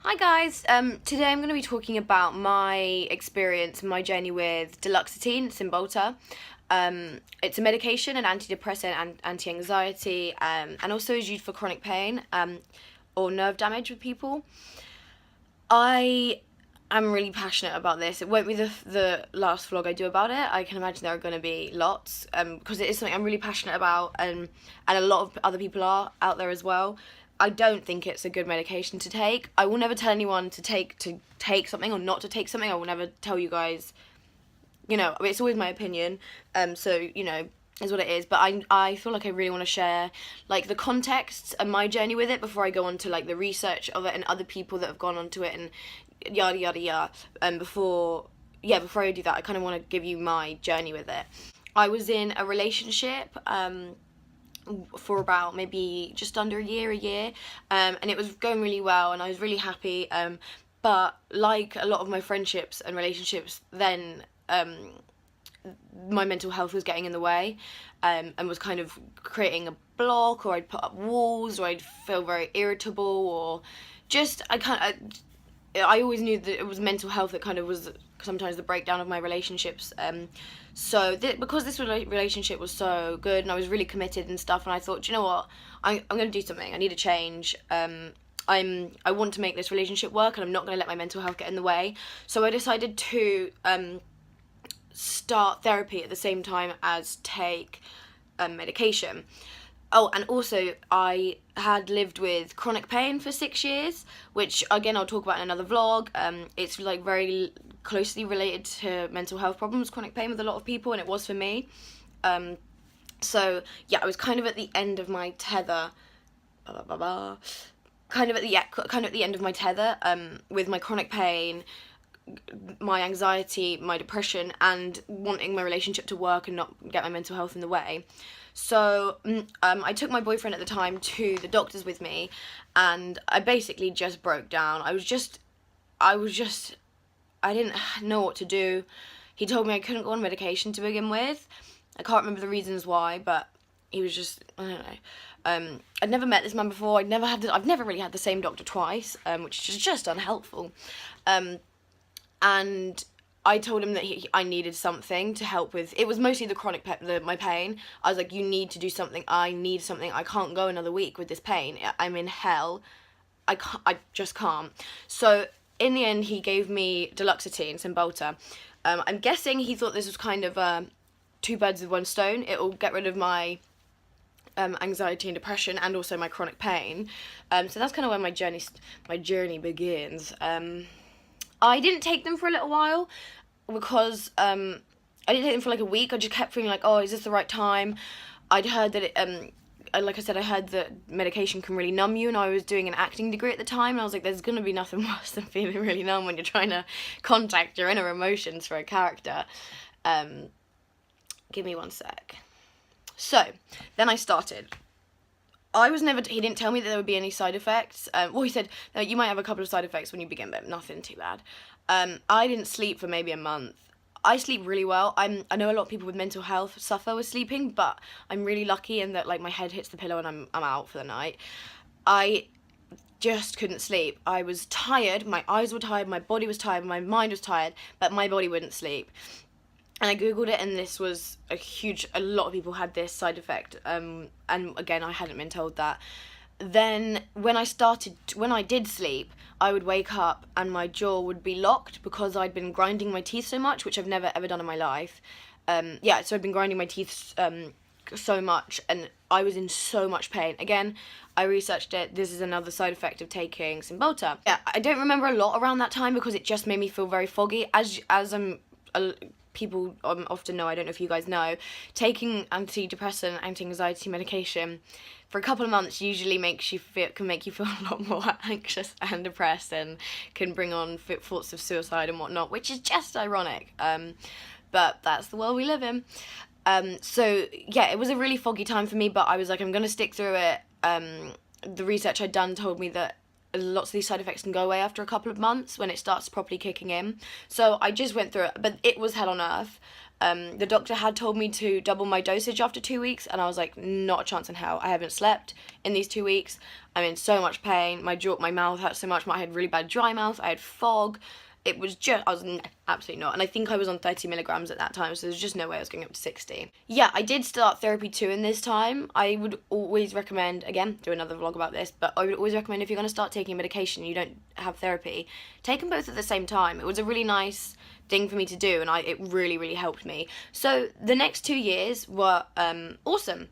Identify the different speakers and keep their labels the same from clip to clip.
Speaker 1: Hi guys, today I'm going to be talking about my experience, my journey with Duloxetine-Cymbalta. It's a medication, an antidepressant and anti-anxiety, and also is used for chronic pain or nerve damage with people. I am really passionate about this. It won't be the last vlog I do about it. I can imagine there are going to be lots because it is something I'm really passionate about, and a lot of other people are out there as well. I don't think it's a good medication to take. I will never tell anyone to take something or not to take something. I will never tell you guys, it's always my opinion. So, is what it is. But I feel like I really want to share, like, the context and my journey with it before I go on to, like, the research of it and other people that have gone onto it and yada, yada, yada. Before I do that, I kind of want to give you my journey with it. I was in a relationship, for about maybe just under a year, and it was going really well and I was really happy, but like a lot of my friendships and relationships then, my mental health was getting in the way, and was kind of creating a block, or I'd put up walls, or I'd feel very irritable, or just I always knew that it was mental health that kind of was sometimes the breakdown of my relationships. So because this relationship was so good and I was really committed and stuff, and I thought, you know what, I'm going to do something. I need a change. I want to make this relationship work, and I'm not going to let my mental health get in the way. So I decided to start therapy at the same time as take medication. Oh, and also I had lived with chronic pain for 6 years, which again I'll talk about in another vlog. It's like very closely related to mental health problems, chronic pain, with a lot of people, and it was for me. So yeah, I was kind of at the end of my tether, kind of at the end of my tether, with my chronic pain, my anxiety, my depression, and wanting my relationship to work and not get my mental health in the way. So I took my boyfriend at the time to the doctors with me, and I basically just broke down. I didn't know what to do. He told me I couldn't go on medication to begin with. I can't remember the reasons why, but he was just, I don't know. I'd never met this man before. I've never really had the same doctor twice, which is just unhelpful. And I told him that I needed something to help with. It was mostly the my pain. I was like, you need to do something. I need something. I can't go another week with this pain. I'm in hell. I just can't. So in the end, he gave me Duloxetine-Cymbalta. I'm guessing he thought this was kind of two birds with one stone. It will get rid of my anxiety and depression, and also my chronic pain. So that's kind of where my journey begins. I didn't take them for a little while because I didn't take them for like a week. I just kept feeling like, oh, is this the right time? I'd heard that it, like I said, I heard that medication can really numb you, and I was doing an acting degree at the time, and I was like, there's gonna be nothing worse than feeling really numb when you're trying to contact your inner emotions for a character. Give me one sec. So then I started. He didn't tell me that there would be any side effects. Well, he said, you might have a couple of side effects when you begin, but nothing too bad. I didn't sleep for maybe a month. I sleep really well. I know a lot of people with mental health suffer with sleeping, but I'm really lucky in that, like, my head hits the pillow and I'm out for the night. I just couldn't sleep. I was tired, my eyes were tired, my body was tired, my mind was tired, but my body wouldn't sleep. And I googled it, and this was a lot of people had this side effect, and again, I hadn't been told that. Then when I did sleep, I would wake up and my jaw would be locked because I'd been grinding my teeth so much, which I've never ever done in my life. So I'd been grinding my teeth so much, and I was in so much pain. Again, I researched it. This is another side effect of taking Cymbalta. Yeah, I don't remember a lot around that time because it just made me feel very foggy. People often know, I don't know if you guys know, taking antidepressant, anti-anxiety medication for a couple of months usually can make you feel a lot more anxious and depressed, and can bring on thoughts of suicide and whatnot, which is just ironic. But that's the world we live in. So yeah, it was a really foggy time for me, but I was like, I'm gonna stick through it. The research I'd done told me that lots of these side effects can go away after a couple of months when it starts properly kicking in. So I just went through it, but it was hell on earth. The doctor had told me to double my dosage after 2 weeks, and I was like, not a chance in hell. I haven't slept in these 2 weeks. I'm in so much pain. My mouth hurt so much. I had really bad dry mouth. I had fog. It was just, absolutely not. And I think I was on 30 milligrams at that time, so there's just no way I was going up to 60. Yeah, I did start therapy too in this time. I would always recommend, again, do another vlog about this, but I would always recommend if you're going to start taking medication and you don't have therapy, take them both at the same time. It was a really nice thing for me to do, and it really, really helped me. So the next 2 years were awesome.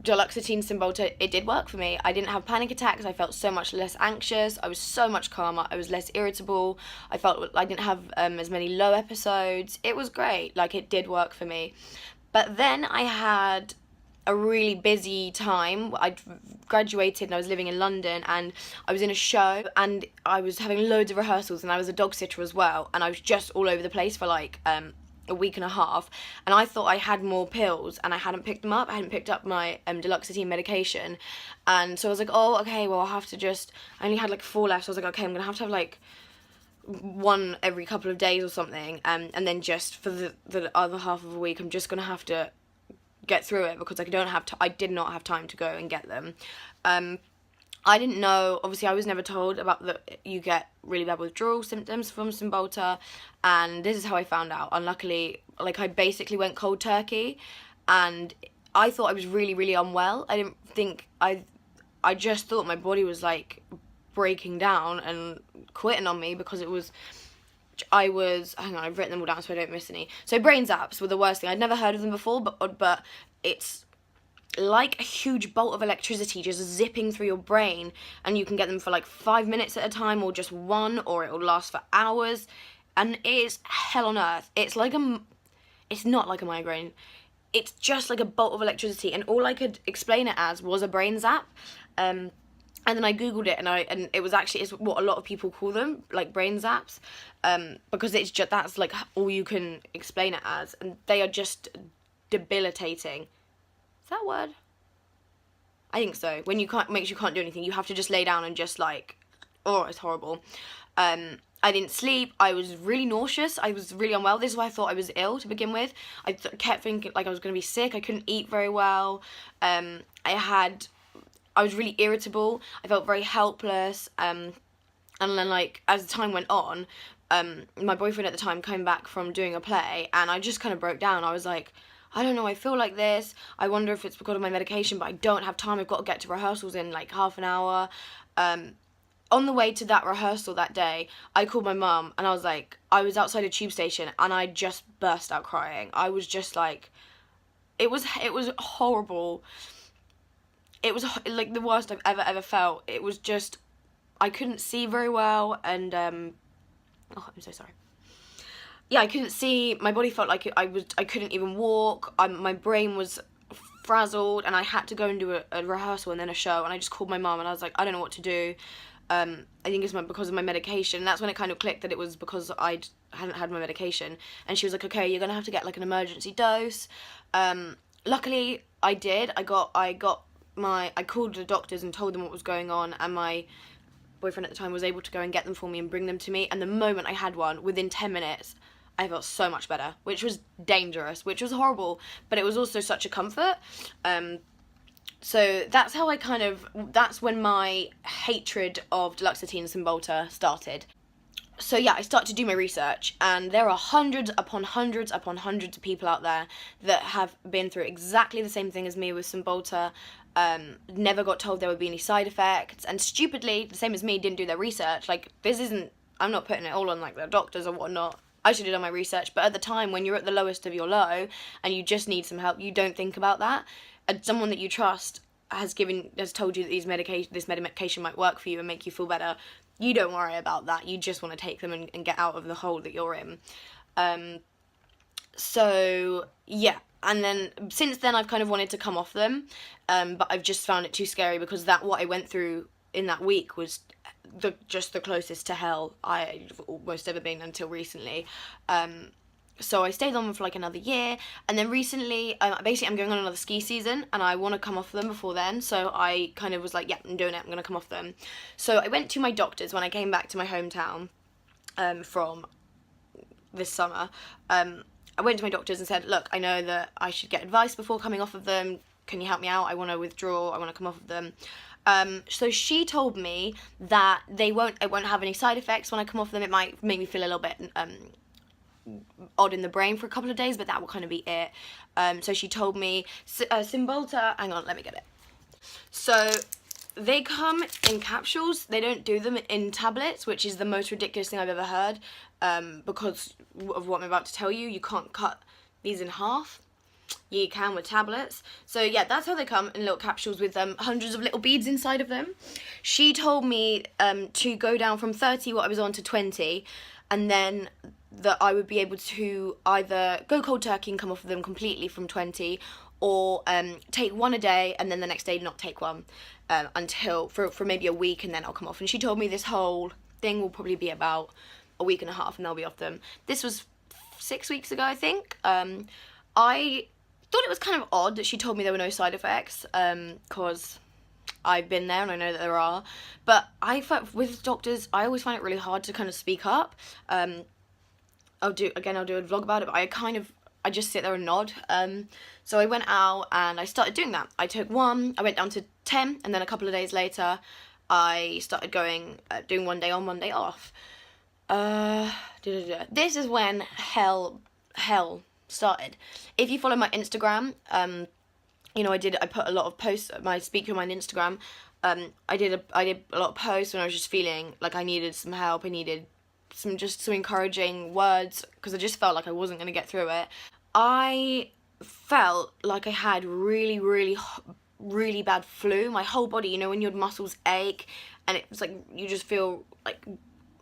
Speaker 1: Duloxetine-Cymbalta, it did work for me. I didn't have panic attacks. I felt so much less anxious. I was so much calmer. I was less irritable. I felt I didn't have as many low episodes. It was great. Like, it did work for me. But then I had a really busy time. I'd graduated and I was living in London, and I was in a show, and I was having loads of rehearsals, and I was a dog sitter as well, and I was just all over the place for like a week and a half, and I thought I had more pills and I hadn't picked them up. I hadn't picked up my Duloxetine medication, and so I was like, oh, okay, well, I'll have to just, I only had like 4 left, so I was like, okay, I'm gonna have to have like one every couple of days or something, and then just for the other half of a week I'm just gonna have to get through it, because I did not have time to go and get them. I didn't know, obviously I was never told about you get really bad withdrawal symptoms from Cymbalta, and this is how I found out. Unluckily, like, I basically went cold turkey, and I thought I was really, really unwell. I didn't think, I just thought my body was like breaking down and quitting on me, because hang on, I've written them all down so I don't miss any. So brain zaps were the worst thing. I'd never heard of them before, but it's like a huge bolt of electricity just zipping through your brain, and you can get them for like 5 minutes at a time, or just one, or it'll last for hours, and it is hell on earth. It's not like a migraine. It's just like a bolt of electricity, and all I could explain it as was a brain zap. And then I googled it, and it's what a lot of people call them, like brain zaps, because that's like all you can explain it as, and they are just debilitating. Is that a word? I think so. When you can't do anything, you have to just lay down and just like, oh, it's horrible. I didn't sleep. I was really nauseous. I was really unwell. This is why I thought I was ill to begin with. I kept thinking like I was going to be sick. I couldn't eat very well. I was really irritable. I felt very helpless. And then, like, as the time went on, my boyfriend at the time came back from doing a play, and I just kind of broke down. I was like, I don't know, I feel like this. I wonder if it's because of my medication, but I don't have time. I've got to get to rehearsals in like half an hour. On the way to that rehearsal that day, I called my mum, and I was outside a tube station, and I just burst out crying. I was just like, it was horrible. It was like the worst I've ever felt. It was just, I couldn't see very well, and oh, I'm so sorry. Yeah, I couldn't see. My body felt like I couldn't even walk. My brain was frazzled, and I had to go and do a rehearsal and then a show, and I just called my mum, and I was like, I don't know what to do. I think it's because of my medication. And that's when it kind of clicked that it was because I hadn't had my medication. And she was like, okay, you're gonna have to get like an emergency dose. Luckily, I did. I called the doctors and told them what was going on, and my boyfriend at the time was able to go and get them for me and bring them to me. And the moment I had one, within 10 minutes, I felt so much better, which was dangerous, which was horrible, but it was also such a comfort. So that's how that's when my hatred of Duloxetine-Cymbalta started. So yeah, I started to do my research, and there are hundreds upon hundreds upon hundreds of people out there that have been through exactly the same thing as me with Cymbalta, never got told there would be any side effects, and stupidly, the same as me, didn't do their research. Like, I'm not putting it all on like the doctors or whatnot. I should have done my research, but at the time when you're at the lowest of your low and you just need some help, you don't think about that. And someone that you trust has told you that this medication might work for you and make you feel better. You don't worry about that. You just want to take them and get out of the hole that you're in. So yeah, and then since then I've kind of wanted to come off them, but I've just found it too scary, because what I went through in that week was just the closest to hell I've almost ever been until recently. So I stayed on them for like another year, and then recently, basically I'm going on another ski season, and I want to come off them before then, so I kind of was like, yeah, I'm doing it, I'm going to come off them. So I went to my doctors when I came back to my hometown from this summer. I went to my doctors and said, look, I know that I should get advice before coming off of them, can you help me out, I want to withdraw, I want to come off of them. So she told me that it won't have any side effects when I come off them. It might make me feel a little bit odd in the brain for a couple of days, but that will kind of be it. So she told me Cymbalta, hang on, let me get it. So they come in capsules, they don't do them in tablets, which is the most ridiculous thing I've ever heard, because of what I'm about to tell you. You can't cut these in half. You can with tablets. So yeah, that's how they come, in little capsules with hundreds of little beads inside of them. She told me to go down from 30, what I was on, to 20, and then that I would be able to either go cold turkey and come off of them completely from 20, or take one a day and then the next day not take one until for maybe a week, and then I'll come off. And she told me this whole thing will probably be about a week and a half and I'll be off them. This was 6 weeks ago, I think. I thought it was kind of odd that she told me there were no side effects, because I've been there and I know that there are. But I felt with doctors, I always find it really hard to kind of speak up. I'll do a vlog about it, but I just sit there and nod. So I went out and I started doing that. I took one, I went down to 10, and then a couple of days later I started doing 1 day on, 1 day off. This is when hell started. If you follow my Instagram, you know, I put a lot of posts, my speaker on my Instagram. I did a lot of posts when I was just feeling like I needed some help. I needed some encouraging words, because I just felt like I wasn't going to get through it. I felt like I had really, really, really bad flu. My whole body, you know, when your muscles ache and it's like you just feel like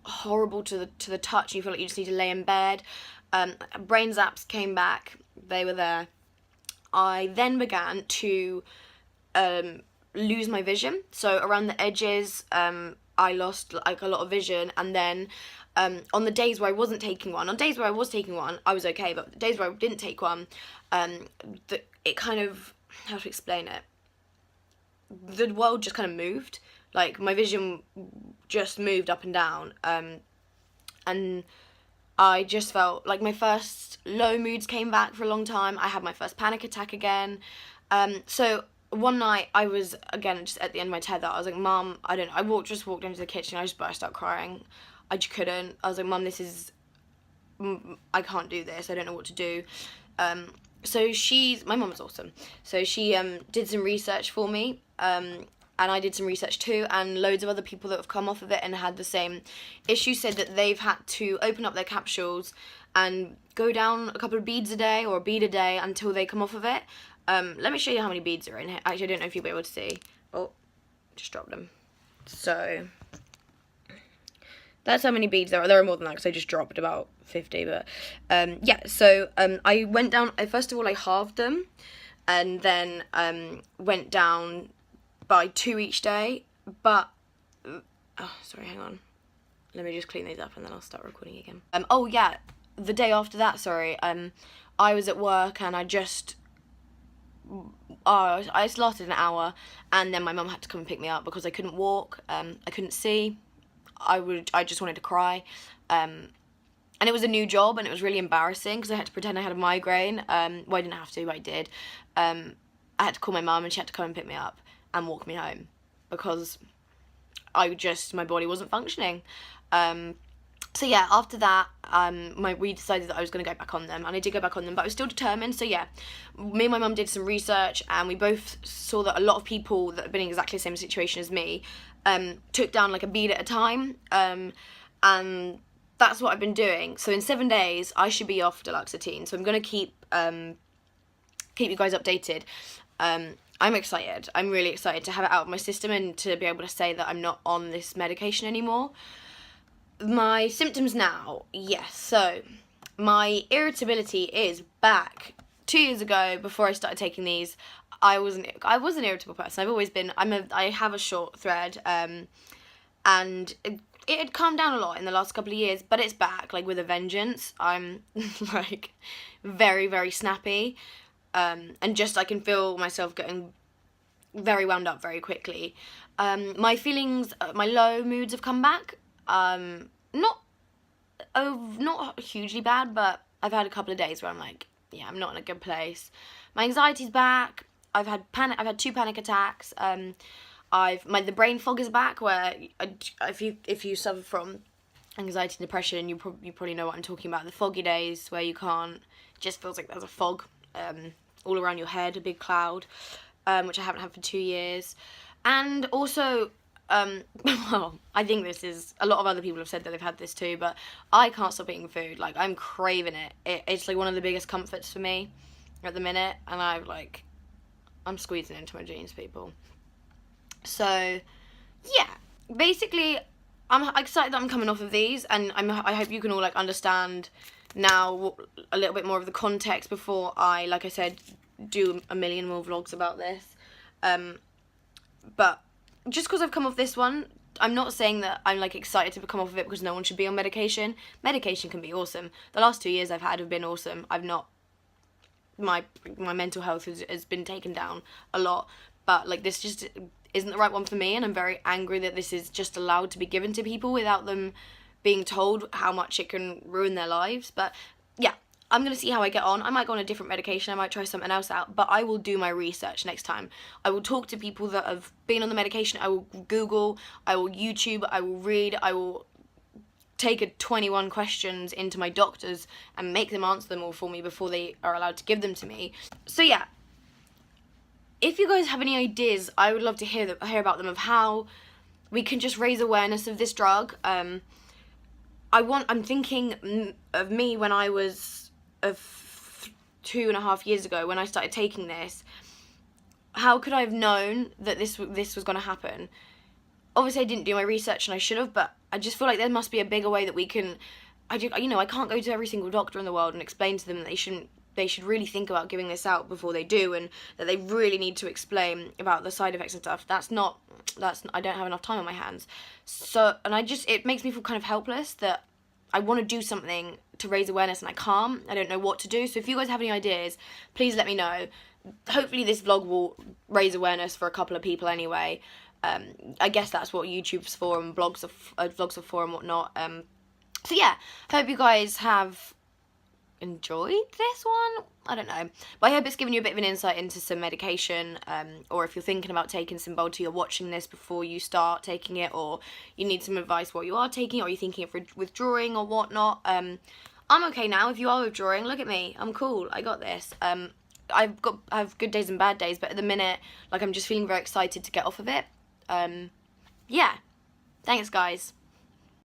Speaker 1: horrible to the touch, and you feel like you just need to lay in bed. Brain zaps came back, they were there. I then began to lose my vision. So around the edges, I lost like a lot of vision, and then on the days where I wasn't taking one, on days where I was taking one, I was okay, but the days where I didn't take one, it kind of, how to explain it, the world just kind of moved. Like, my vision just moved up and down, and I just felt like my first low moods came back for a long time. I had my first panic attack again. So one night I was, again, just at the end of my tether. I was like, Mum, I don't know. I just walked into the kitchen. I just burst out crying. I just couldn't. I was like, Mum, I can't do this. I don't know what to do. So my mum was awesome. So she did some research for me. And I did some research too, and loads of other people that have come off of it and had the same issue said that they've had to open up their capsules and go down a couple of beads a day or a bead a day until they come off of it. Let me show you how many beads are in here. Actually, I don't know if you'll be able to see. Oh, just dropped them. So that's how many beads there are. There are more than that because I just dropped about 50. But yeah, so I went down. First of all, I halved them, and then went down by 2 each day. But oh, sorry, hang on. Let me just clean these up and then I'll start recording again. Oh yeah, the day after that, sorry. I was at work and I just lasted an hour, and then my mum had to come and pick me up because I couldn't walk. I couldn't see. I just wanted to cry. And it was a new job and it was really embarrassing because I had to pretend I had a migraine. Well, I didn't have to, but I did. I had to call my mum and she had to come and pick me up and walk me home because my body wasn't functioning. So yeah, after that, we decided that I was going to go back on them, and I did go back on them, but I was still determined. So yeah, me and my mum did some research, and we both saw that a lot of people that have been in exactly the same situation as me took down like a bead at a time, and that's what I've been doing. So in 7 days, I should be off Duloxetine. So I'm going to keep you guys updated. I'm excited. I'm really excited to have it out of my system and to be able to say that I'm not on this medication anymore. My symptoms now, yes, so my irritability is back. 2 years ago, before I started taking these, I was an irritable person. I've always been. I have a short thread, and it had calmed down a lot in the last couple of years, but it's back, like, with a vengeance. I'm, like, very, very snappy, and just I can feel myself getting very wound up very quickly. My feelings, my low moods have come back. Not hugely bad, but I've had a couple of days where I'm like, yeah, I'm not in a good place. My anxiety's back. I've had 2 panic attacks. The brain fog is back, where if you suffer from anxiety and depression, you probably know what I'm talking about. The foggy days where you can't, it just feels like there's a fog all around your head, a big cloud, which I haven't had for 2 years. And also, well, I think this is, a lot of other people have said that they've had this too, but I can't stop eating food. Like, I'm craving it. It's like one of the biggest comforts for me at the minute, and I'm squeezing into my jeans, people. So, yeah, basically, I'm excited that I'm coming off of these, and I hope you can all, like, understand now a little bit more of the context before I, like I said, do a million more vlogs about this. But just because I've come off this one, I'm not saying that I'm, like, excited to come off of it because no one should be on medication. Medication can be awesome. The last 2 years I've had have been awesome. My mental health has been taken down a lot, but, like, this just isn't the right one for me, and I'm very angry that this is just allowed to be given to people without them being told how much it can ruin their lives. But yeah, I'm going to see how I get on. I might go on a different medication, I might try something else out, but I will do my research next time. I will talk to people that have been on the medication, I will Google, I will YouTube, I will read, I will take 21 questions into my doctors and make them answer them all for me before they are allowed to give them to me. So yeah, if you guys have any ideas, I would love to hear about them, of how we can just raise awareness of this drug. I'm thinking of me when I was 2.5 years ago, when I started taking this. How could I have known that this was going to happen? Obviously, I didn't do my research, and I should have, but I just feel like there must be a bigger way that we can. I can't go to every single doctor in the world and explain to them that they should really think about giving this out before they do, and that they really need to explain about the side effects and stuff. I don't have enough time on my hands. So, and it makes me feel kind of helpless that I want to do something to raise awareness and I can't. I don't know what to do. So if you guys have any ideas, please let me know. Hopefully this vlog will raise awareness for a couple of people anyway. I guess that's what YouTube's for, and vlogs are for and whatnot. So yeah, hope you guys have enjoyed this one. I don't know, but I hope it's given you a bit of an insight into some medication, or if you're thinking about taking Cymbalta, you're watching this before you start taking it, or you need some advice while you are taking it, or you're thinking of withdrawing or whatnot. I'm okay now. If you are withdrawing, look at me, I'm cool, I got this. I have good days and bad days, but at the minute, like, I'm just feeling very excited to get off of it. Yeah, thanks guys.